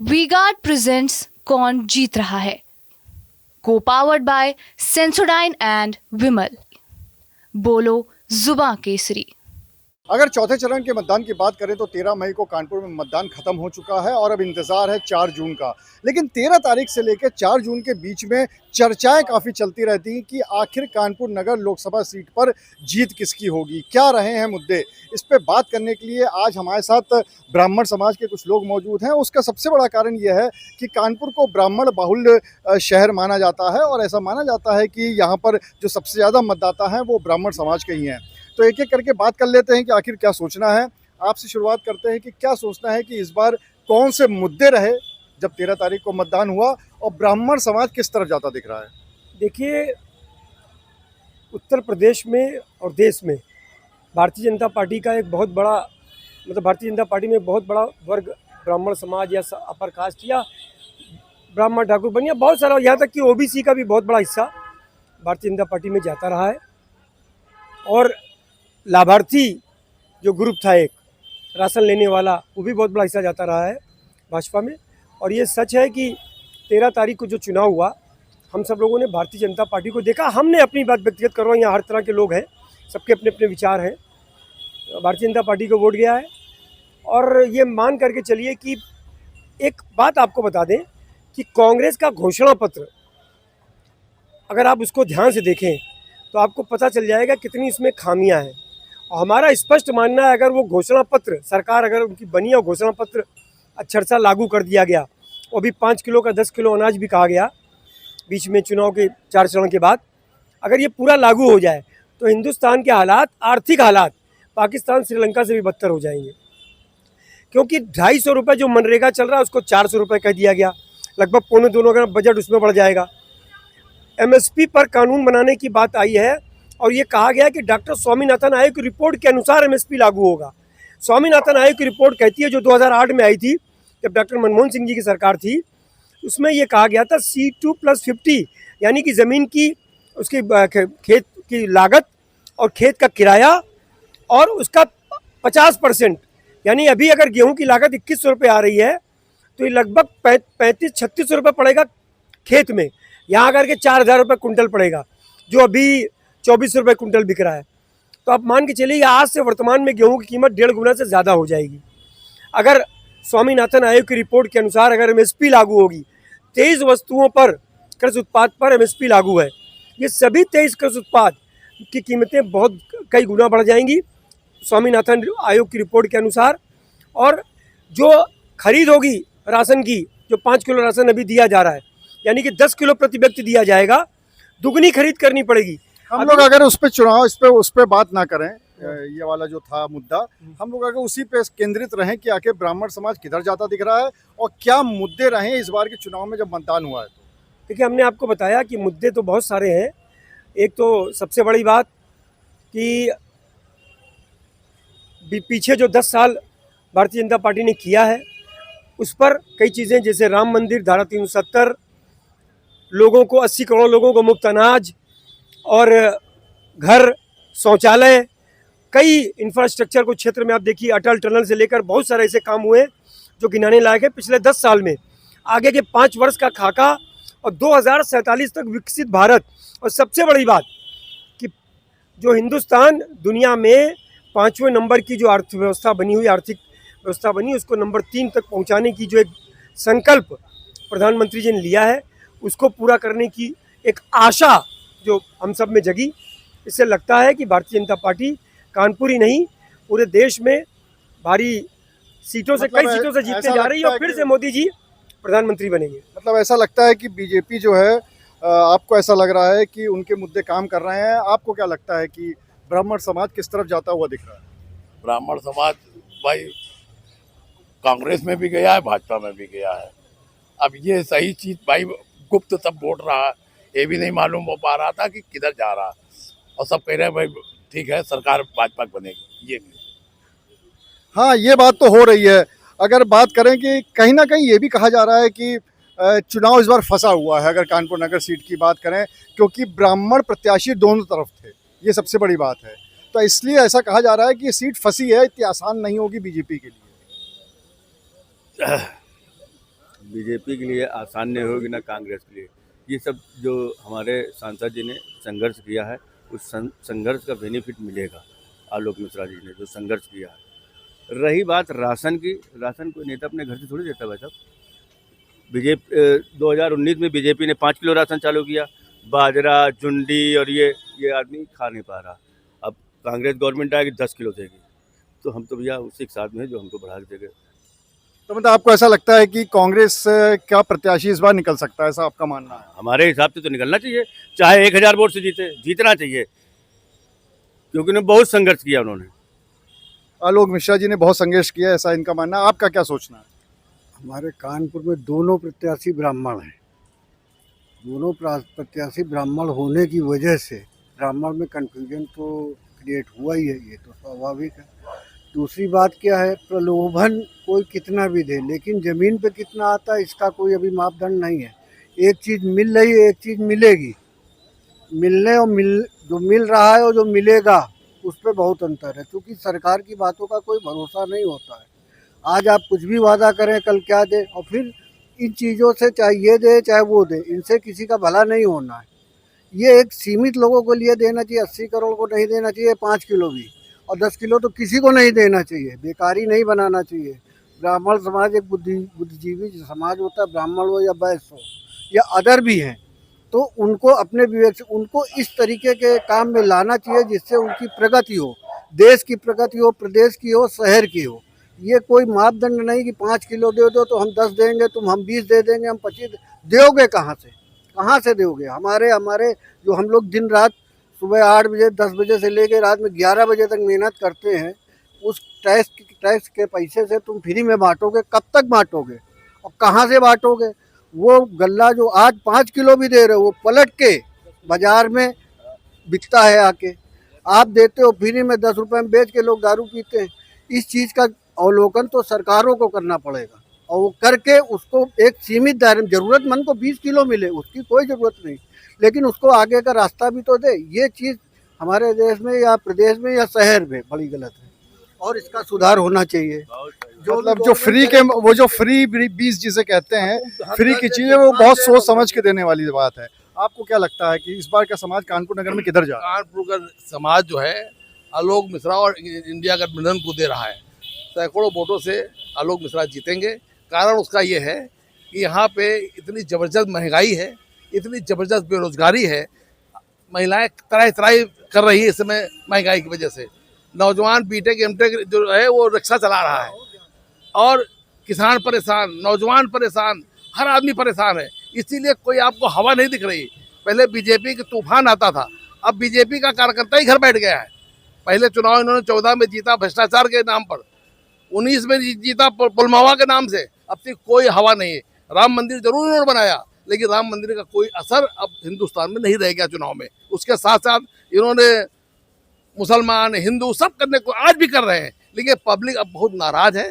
V-Guard presents कौन जीत रहा है, को पावर्ड बाय सेंसोडाइन एंड विमल। बोलो जुबां केसरी। अगर चौथे चरण के मतदान की बात करें तो 13 मई को कानपुर में मतदान खत्म हो चुका है और अब इंतजार है 4 जून का। लेकिन 13 तारीख से लेकर 4 जून के बीच में चर्चाएं काफ़ी चलती रहती हैं कि आखिर कानपुर नगर लोकसभा सीट पर जीत किसकी होगी, क्या रहे हैं मुद्दे। इस पर बात करने के लिए आज हमारे साथ ब्राह्मण समाज के कुछ लोग मौजूद हैं। उसका सबसे बड़ा कारण यह है कि कानपुर को ब्राह्मण बाहुल्य शहर माना जाता है और ऐसा माना जाता है कि यहाँ पर जो सबसे ज़्यादा मतदाता हैं वो ब्राह्मण समाज के ही हैं। तो एक एक करके बात कर लेते हैं कि आखिर क्या सोचना है। आपसे शुरुआत करते हैं कि क्या सोचना है कि इस बार कौन से मुद्दे रहे जब 13 तारीख को मतदान हुआ और ब्राह्मण समाज किस तरफ जाता दिख रहा है। देखिए, उत्तर प्रदेश में और देश में भारतीय जनता पार्टी का एक बहुत बड़ा भारतीय जनता पार्टी में बहुत बड़ा वर्ग ब्राह्मण समाज या अपर कास्ट या ब्राह्मण ठाकुर बनिया बहुत सारा, यहाँ तक कि ओबीसी का भी बहुत बड़ा हिस्सा भारतीय जनता पार्टी में जाता रहा है। और लाभार्थी जो ग्रुप था एक राशन लेने वाला, वो भी बहुत बड़ा हिस्सा जाता रहा है भाजपा में। और ये सच है कि 13 तारीख को जो चुनाव हुआ, हम सब लोगों ने भारतीय जनता पार्टी को देखा। हमने अपनी बात व्यक्तिगत कर रहा हूँ, यहाँ हर तरह के लोग हैं, सबके अपने अपने विचार हैं। भारतीय जनता पार्टी को वोट गया है। और ये मान करके चलिए कि एक बात आपको बता दें कि कांग्रेस का घोषणा पत्र अगर आप उसको ध्यान से देखें तो आपको पता चल जाएगा कितनी इसमें खामियां हैं। और हमारा स्पष्ट मानना है, अगर वो घोषणा पत्र सरकार अगर उनकी बनी और घोषणा पत्र अक्षरशः लागू कर दिया गया, वो भी 5 किलो का 10 किलो अनाज भी कहा गया बीच में चुनाव के 4 चरण के बाद, अगर ये पूरा लागू हो जाए तो हिंदुस्तान के हालात, आर्थिक हालात पाकिस्तान श्रीलंका से भी बदतर हो जाएंगे। क्योंकि 250 रुपये जो मनरेगा चल रहा है उसको 400 रुपये कह दिया गया, लगभग पौने दोनों का बजट उसमें बढ़ जाएगा। एमएसपी पर कानून बनाने की बात आई है और ये कहा गया कि डॉक्टर स्वामीनाथन आयोग की रिपोर्ट के अनुसार एमएसपी लागू होगा। स्वामीनाथन आयोग की रिपोर्ट कहती है, जो 2008 में आई थी जब डॉक्टर मनमोहन सिंह जी की सरकार थी, उसमें ये कहा गया था C2+50 यानी कि ज़मीन की उसकी खेत की लागत और खेत का किराया और उसका 50%, यानी अभी अगर गेहूं की लागत 2100 रुपये आ रही है तो ये लगभग 3500-3600 रुपये पड़ेगा खेत में। यहाँ आकर के 4000 रुपये कुंटल पड़ेगा, जो अभी 2400 रुपये कुंटल बिक रहा है। तो आप मान के चलिए आज से वर्तमान में गेहूं की कीमत 1.5 गुना से ज़्यादा हो जाएगी। अगर स्वामीनाथन आयोग की रिपोर्ट के अनुसार अगर एमएसपी लागू होगी, 23 वस्तुओं पर कृषि उत्पाद पर एमएसपी लागू है, ये सभी 23 कृषि उत्पाद की कीमतें बहुत कई गुना बढ़ जाएंगी स्वामीनाथन आयोग की रिपोर्ट के अनुसार। और जो खरीद होगी राशन की, जो 5 किलो राशन अभी दिया जा रहा है, यानी कि 10 किलो प्रति व्यक्ति दिया जाएगा, दुगनी खरीद करनी पड़ेगी। हम लोग अगर उस पर चुनाव उस पर बात ना करें, ये वाला जो था मुद्दा, हम लोग अगर उसी पे केंद्रित रहें कि आखिर ब्राह्मण समाज किधर जाता दिख रहा है और क्या मुद्दे रहे इस बार के चुनाव में जब मतदान हुआ है। तो देखिए, हमने आपको बताया कि मुद्दे तो बहुत सारे हैं। एक तो सबसे बड़ी बात कि पीछे जो 10 साल भारतीय जनता पार्टी ने किया है उस पर कई चीज़ें, जैसे राम मंदिर, धारा 370, लोगों को 80 करोड़ लोगों को मुफ्त अनाज और घर, शौचालय, कई इंफ्रास्ट्रक्चर को क्षेत्र में आप देखिए, अटल टनल से लेकर बहुत सारे ऐसे काम हुए जो गिनाने लायक है पिछले 10 साल में। आगे के 5 वर्ष का खाका और 2047 तक विकसित भारत। और सबसे बड़ी बात कि जो हिंदुस्तान दुनिया में 5वें नंबर की जो अर्थव्यवस्था बनी हुई, आर्थिक व्यवस्था बनी, उसको नंबर 3 तक पहुंचाने की जो एक संकल्प प्रधानमंत्री जी ने लिया है, उसको पूरा करने की एक आशा जो हम सब में जगी। इससे लगता है कि भारतीय जनता पार्टी कानपुर ही नहीं पूरे देश में भारी सीटों से, कई सीटों से जीतने जा रही है और फिर से मोदी जी प्रधानमंत्री बनेंगे। मतलब ऐसा लगता है कि बीजेपी जो है, आपको ऐसा लग रहा है कि उनके मुद्दे काम कर रहे हैं। आपको क्या लगता है कि ब्राह्मण समाज किस तरफ जाता हुआ दिख रहा है। ब्राह्मण समाज भाई कांग्रेस में भी गया है, भाजपा में भी गया है। अब ये सही चीज भाई गुप्त सब बोल रहा है, ये भी नहीं मालूम हो पा रहा था कि किधर जा रहा है। और सब कह रहे हैं भाई ठीक है सरकार भाजपा बनेगी। ये हाँ, ये बात तो हो रही है। अगर बात करें कि कहीं ना कहीं ये भी कहा जा रहा है कि चुनाव इस बार फंसा हुआ है, अगर कानपुर नगर सीट की बात करें, क्योंकि ब्राह्मण प्रत्याशी दोनों तरफ थे, ये सबसे बड़ी बात है। तो इसलिए ऐसा कहा जा रहा है कि ये सीट फंसी है, इतनी आसान नहीं होगी बीजेपी के लिए। बीजेपी के लिए आसान नहीं होगी ना कांग्रेस के लिए। ये सब जो हमारे सांसद जी ने संघर्ष किया है उस संघर्ष का बेनिफिट मिलेगा। आलोक मिश्रा जी ने जो संघर्ष किया है। रही बात राशन की, राशन कोई नेता अपने घर से थोड़ी देता भाई साहब। बीजेपी 2019 में बीजेपी ने 5 किलो राशन चालू किया, बाजरा जुंडी और ये आदमी खा नहीं पा रहा। अब कांग्रेस गवर्नमेंट आएगी 10 किलो देगी, तो हम तो भैया उसी के साथ में है जो हमको बढ़ा के देगा। तो मतलब आपको ऐसा लगता है कि कांग्रेस का प्रत्याशी इस बार निकल सकता है, ऐसा आपका मानना है? हमारे हिसाब से तो निकलना चाहिए, चाहे 1000 वोट से जीतना चाहिए, क्योंकि उन्होंने बहुत संघर्ष किया। उन्होंने आलोक मिश्रा जी ने बहुत संघर्ष किया, ऐसा इनका मानना है। आपका क्या सोचना है? हमारे कानपुर में दोनों प्रत्याशी ब्राह्मण हैं। दोनों प्रत्याशी ब्राह्मण होने की वजह से ब्राह्मण में कन्फ्यूजन तो क्रिएट हुआ ही है, ये तो स्वाभाविक है। दूसरी बात क्या है, प्रलोभन कोई कितना भी दे, लेकिन ज़मीन पे कितना आता है इसका कोई अभी मापदंड नहीं है। एक चीज़ मिल रही है, एक चीज़ मिलेगी। मिलने और जो मिल रहा है और जो मिलेगा उस पर बहुत अंतर है, क्योंकि सरकार की बातों का कोई भरोसा नहीं होता है। आज आप कुछ भी वादा करें, कल क्या दे, और फिर इन चीज़ों से चाहे ये दे चाहे वो दे, इनसे किसी का भला नहीं होना है। ये एक सीमित लोगों को लिए देना चाहिए, 80 करोड़ को नहीं देना चाहिए, 5 किलो भी, और 10 किलो तो किसी को नहीं देना चाहिए। बेकारी नहीं बनाना चाहिए। ब्राह्मण समाज एक बुद्धिजीवी समाज होता है, ब्राह्मण हो या वैश्य हो या अदर भी हैं, तो उनको अपने विवेक से उनको इस तरीके के काम में लाना चाहिए जिससे उनकी प्रगति हो, देश की प्रगति हो, प्रदेश की हो, शहर की हो। ये कोई मापदंड नहीं कि 5 किलो दे दो तो हम 10 देंगे, हम 20 दे देंगे, हम 25 दोगे कहाँ से दोगे? हमारे जो हम लोग दिन रात सुबह 8 बजे 10 बजे से लेकर रात में 11 बजे तक मेहनत करते हैं, उस टैक्स के पैसे से तुम फ्री में बांटोगे, कब तक बांटोगे और कहाँ से बांटोगे? वो गल्ला जो आज 5 किलो भी दे रहे हो, वो पलट के बाजार में बिकता है आके, आप देते हो फ्री में, 10 रुपये में बेच के लोग दारू पीते हैं। इस चीज़ का अवलोकन तो सरकारों को करना पड़ेगा, और वो करके उसको एक सीमित दायरे में, ज़रूरतमंद को 20 किलो मिले उसकी कोई ज़रूरत नहीं, लेकिन उसको आगे का रास्ता भी तो दे। ये चीज़ हमारे देश में या प्रदेश में या शहर में बड़ी गलत है, और इसका सुधार होना चाहिए। मतलब जो फ्री के वो जो फ्री बीज जिसे कहते हैं, फ्री की चीज़ें, वो बहुत सोच समझ के देने वाली बात है। आपको क्या लगता है कि इस बार का समाज कानपुर नगर में किधर जा रहा है? कानपुर का समाज जो है आलोक मिश्रा और इंडिया गठबंधन को दे रहा है। सैकड़ों वोटों से आलोक मिश्रा जीतेंगे। कारण उसका ये है कि यहाँ पे इतनी ज़बरदस्त महंगाई है, इतनी ज़बरदस्त बेरोजगारी है, महिलाएं तराई तराई कर रही है इस समय महंगाई की वजह से। नौजवान बीटेक एमटेक जो है वो रिक्शा चला रहा है, और किसान परेशान, नौजवान परेशान, हर आदमी परेशान है। इसीलिए कोई आपको हवा नहीं दिख रही। पहले बीजेपी के तूफान आता था, अब बीजेपी का कार्यकर्ता ही घर बैठ गया है। पहले चुनाव इन्होंने 14 में जीता भ्रष्टाचार के नाम पर, 19 में जीता पुलवामा के नाम से। अब तक कोई हवा नहीं है। राम मंदिर जरूर इन्होंने बनाया, लेकिन राम मंदिर का कोई असर अब हिंदुस्तान में नहीं रह गया चुनाव में। उसके साथ साथ इन्होंने मुसलमान हिंदू सब करने को आज भी कर रहे हैं, लेकिन पब्लिक अब बहुत नाराज है,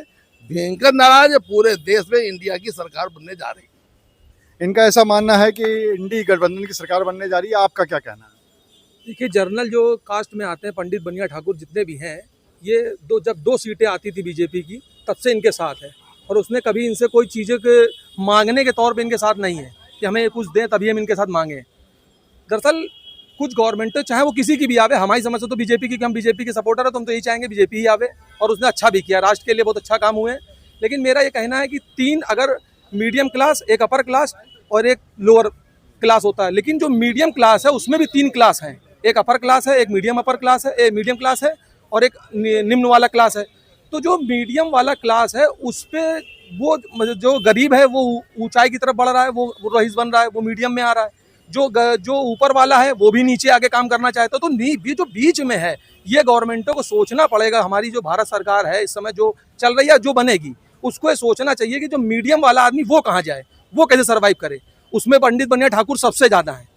भयंकर नाराज है। पूरे देश में इंडिया की सरकार बनने जा रही है। इनका ऐसा मानना है कि इंडी गठबंधन की सरकार बनने जा रही है। आपका क्या कहना है? देखिए, जर्नल जो कास्ट में आते हैं, पंडित बनिया ठाकुर जितने भी हैं, ये जब 2 सीटें आती थी बीजेपी की, तब से इनके साथ है, और उसने कभी इनसे कोई चीज़ें के मांगने के तौर पे इनके साथ नहीं है कि हमें कुछ दें तभी हम इनके साथ मांगें। दरअसल कुछ गवर्नमेंट चाहे वो किसी की भी आवे, हमारी समझ से तो बीजेपी की, हम बीजेपी के सपोर्टर है तो हम तो यही चाहेंगे बीजेपी ही आवे, और उसने अच्छा भी किया, राष्ट्र के लिए बहुत अच्छा काम हुए। लेकिन मेरा ये कहना है कि 3 अगर मीडियम क्लास, एक अपर क्लास और एक लोअर क्लास होता है, लेकिन जो मीडियम क्लास है उसमें भी 3 क्लास हैं। एक अपर क्लास है, एक मीडियम अपर क्लास है, एक मीडियम क्लास है, और एक निम्न वाला क्लास है। तो जो मीडियम वाला क्लास है उस पर वो जो गरीब है वो ऊंचाई की तरफ बढ़ रहा है, वो रईस बन रहा है, वो मीडियम में आ रहा है। जो ऊपर वाला है वो भी नीचे आके काम करना चाहता है। तो जो बीच में है, ये गवर्नमेंटों को सोचना पड़ेगा। हमारी जो भारत सरकार है इस समय जो चल रही है, जो बनेगी, उसको ये सोचना चाहिए कि जो मीडियम वाला आदमी वो कहाँ जाए, वो कैसे सर्वाइव करे। उसमें पंडित बनिया ठाकुर सबसे ज़्यादा है।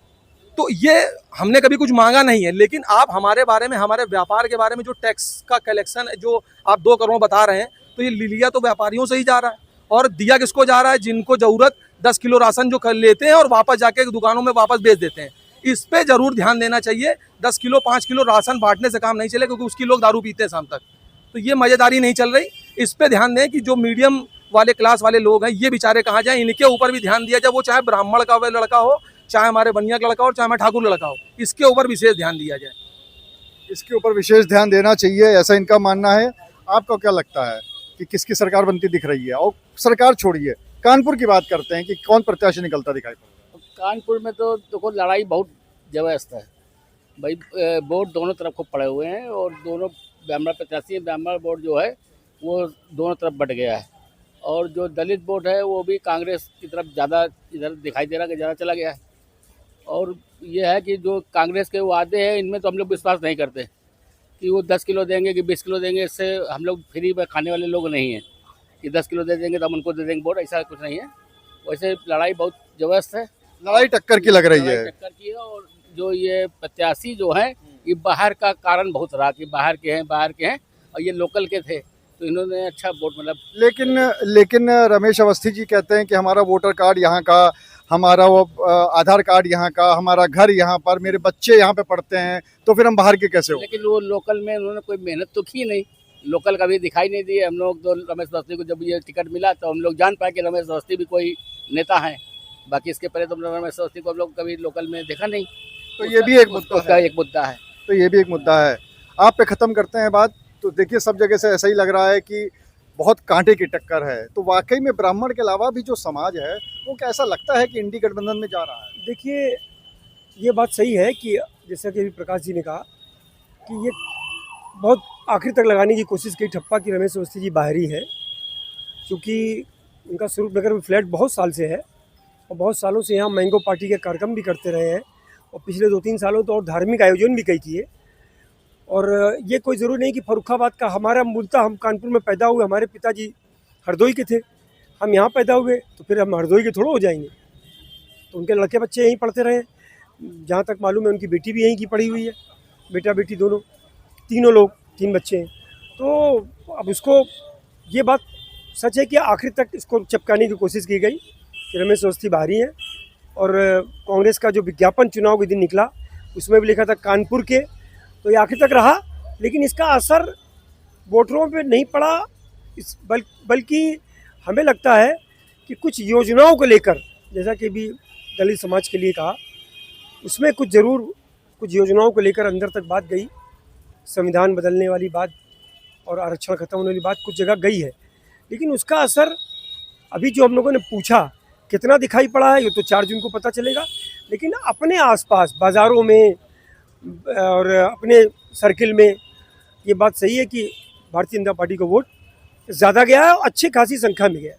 तो ये हमने कभी कुछ मांगा नहीं है, लेकिन आप हमारे बारे में, हमारे व्यापार के बारे में जो टैक्स का कलेक्शन है, जो आप 2 करोड़ बता रहे हैं, तो ये लिया तो व्यापारियों से ही जा रहा है, और दिया किसको जा रहा है? जिनको ज़रूरत 10 किलो राशन जो लेते हैं और वापस जाके दुकानों में वापस बेच देते हैं। इस पे ज़रूर ध्यान देना चाहिए। 10 किलो 5 किलो राशन बांटने से काम नहीं चले, क्योंकि उसकी लोग दारू पीते हैं शाम तक। तो ये मज़ेदारी नहीं चल रही। इस पे ध्यान दें कि जो मीडियम वाले क्लास वाले लोग हैं, ये बेचारे कहाँ जाएं? इनके ऊपर भी ध्यान दिया जाए, वो चाहे ब्राह्मण का वह लड़का हो, चाहे हमारे बनिया का लड़का हो, चाहे हमारे ठाकुर लड़का हो, इसके ऊपर विशेष ध्यान दिया जाए। इसके ऊपर विशेष ध्यान देना चाहिए, ऐसा इनका मानना है। आपको क्या लगता है कि किसकी सरकार बनती दिख रही है? और सरकार छोड़िए, कानपुर की बात करते हैं कि कौन प्रत्याशी निकलता दिखाई पड़ कानपुर में तो देखो लड़ाई बहुत जबरदस्त है भाई। वोट दोनों तरफ को पड़े हुए हैं और दोनों ब्राह्मण प्रत्याशी, ब्राह्मण वोट जो है वो दोनों तरफ बढ़ गया है, और जो दलित वोट है वो भी कांग्रेस की तरफ ज़्यादा इधर दिखाई दे रहा है कि ज़्यादा चला गया है। और ये है कि जो कांग्रेस के वादे हैं इनमें तो हम लोग विश्वास नहीं करते कि वो 10 किलो देंगे कि 20 किलो देंगे, इससे हम लोग फ्री में खाने वाले लोग नहीं हैं कि 10 किलो दे देंगे तो हम उनको दे देंगे वोट, ऐसा कुछ नहीं है। वैसे लड़ाई बहुत ज़बरदस्त है, लड़ाई टक्कर की लग रही है। टक्कर की है। और जो ये प्रत्याशी जो हैं ये बाहर का कारण बहुत रहा कि बाहर के हैं और ये लोकल के थे, तो इन्होंने अच्छा वोट मतलब। लेकिन रमेश अवस्थी जी कहते हैं कि हमारा वोटर कार्ड यहाँ का, हमारा वो आधार कार्ड यहाँ का, हमारा घर यहाँ पर, मेरे बच्चे यहाँ पे पढ़ते हैं, तो फिर हम बाहर के कैसे हो? लेकिन वो लोकल में उन्होंने कोई मेहनत तो की नहीं, लोकल कभी दिखाई नहीं दी। हम लोग तो रमेश अवस्थी को जब ये टिकट मिला तो हम लोग जान पाए कि रमेश अवस्थी भी कोई नेता हैं। बाकी इसके पहले तो रमेश अवस्थी को हम लोग कभी लोकल में देखा नहीं, तो ये भी एक मुद्दा है। एक मुद्दा है। तो ये भी एक मुद्दा है। आप पे ख़त्म करते हैं बात। तो देखिए, सब जगह से ऐसा ही लग रहा है कि बहुत कांटे की टक्कर है। तो वाकई में ब्राह्मण के अलावा भी जो समाज है वो कैसा लगता है कि इंडी गठबंधन में जा रहा है? देखिए, ये बात सही है कि जैसा कि अभी प्रकाश जी ने कहा कि ये बहुत आखिर तक लगाने की कोशिश की ठप्पा कि रमेश अवस्थी जी बाहरी है, क्योंकि उनका स्वरूप नगर में फ्लैट बहुत साल से है और बहुत सालों से यहाँ मैंगो पार्टी के कार्यक्रम भी करते रहे हैं और पिछले 2-3 सालों तो और धार्मिक आयोजन भी कई किए। और ये कोई ज़रूरी नहीं कि फर्रुखाबाद का, हमारा मूलतः हम कानपुर में पैदा हुए, हमारे पिताजी हरदोई के थे, हम यहाँ पैदा हुए तो फिर हम हरदोई के थोड़ा हो जाएंगे। तो उनके लड़के बच्चे यहीं पढ़ते रहे, जहाँ तक मालूम है उनकी बेटी भी यहीं की पढ़ी हुई है, बेटा बेटी दोनों, तीनों लोग, 3 बच्चे हैं। तो अब उसको, ये बात सच है कि आखिर तक इसको चिपकाने की कोशिश की गई कि रमेश अवस्थी बाहरी हैं। और कांग्रेस का जो विज्ञापन चुनाव के दिन निकला उसमें भी लिखा था कानपुर के, तो ये आखिर तक रहा, लेकिन इसका असर वोटरों पे नहीं पड़ा। बल्कि हमें लगता है कि कुछ योजनाओं को लेकर, जैसा कि भी दलित समाज के लिए कहा, उसमें कुछ योजनाओं को लेकर अंदर तक बात गई, संविधान बदलने वाली बात और आरक्षण खत्म होने वाली बात कुछ जगह गई है, लेकिन उसका असर अभी जो हम लोगों ने पूछा कितना दिखाई पड़ा है ये तो 4 जून को पता चलेगा। लेकिन अपने आसपास बाज़ारों में और अपने सर्किल में ये बात सही है कि भारतीय जनता पार्टी को वोट ज़्यादा गया है और अच्छी खासी संख्या में गया है।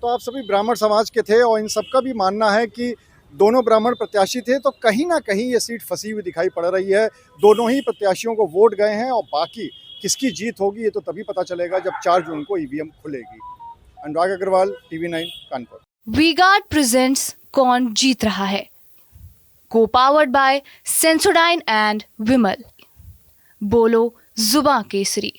तो आप सभी ब्राह्मण समाज के थे और इन सबका भी मानना है कि दोनों ब्राह्मण प्रत्याशी थे, तो कहीं ना कहीं ये सीट फंसी हुई दिखाई पड़ रही है। दोनों ही प्रत्याशियों को वोट गए हैं और बाकी किसकी जीत होगी ये तो तभी पता चलेगा जब 4 जून को ईवीएम खुलेगी। अनुराग अग्रवाल, TV9 कानपुर। वी-गार्ड प्रेजेंट्स कौन जीत रहा है, को पावर्ड बाय सेंसोडाइन एंड विमल। बोलो जुबां केसरी।